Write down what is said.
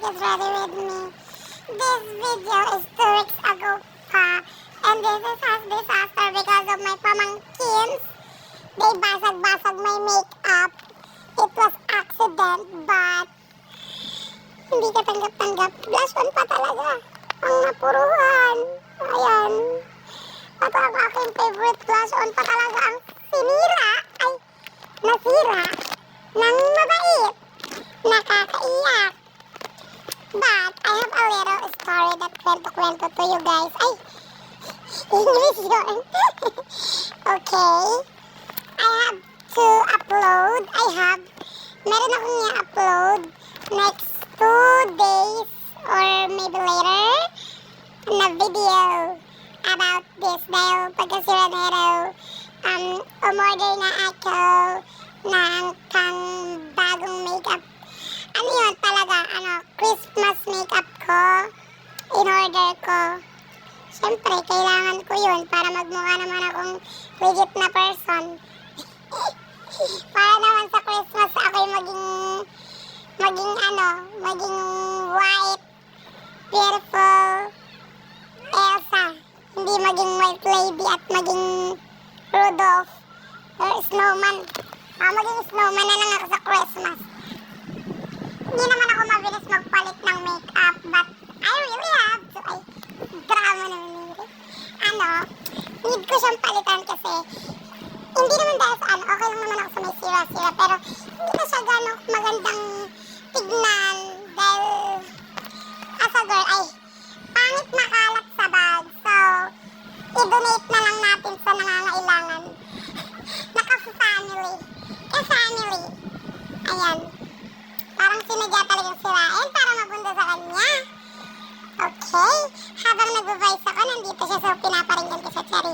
is ready with me. This video is 2 weeks ago pa. And this is a disaster because of my pamangkins. They basag-basag my makeup. It was accident, but hindi ka tanggap-tanggap. Blush on pa talaga. Ang napuruhan. Ayan. Ito ang aking favorite blush on pa talaga ang sinira. Ay, nasira. Nang mabait. Nakakaiyak. But I have a little story that kwento-kwento to you guys. Ay, English yun. Okay. I have to upload. Meron akong i-upload next 2 days or maybe later na video about this. Dahil pagkasiranero, umorder na ako ng kang bagong makeup. Ano yun talaga, Christmas makeup ko, in-order ko. Siyempre, kailangan ko yun para magmukha naman akong legit na person. Para naman sa Christmas ako'y maging white, beautiful Elsa. Hindi maging white lady at maging Rudolph or snowman. Maging snowman na lang ako sa Christmas. Hindi naman ako mabilis magpalit ng makeup, but I really have to. Ay, drama naman nila. Need ko siyang palitan kasi hindi naman dahil sa okay lang naman ako sa may sira-sira, pero hindi na siya gano'ng magandang tignan dahil as a girl, ay, pangit makalat sa bag. So, i-donate na lang natin sa nangangailangan. Naka-family. Family. Ayan. Parang sinadya talagang sirain para mabunda sa kanya. Okay. Habang nag-voice ako, nandito siya, so pinaparinggan ko sa chair.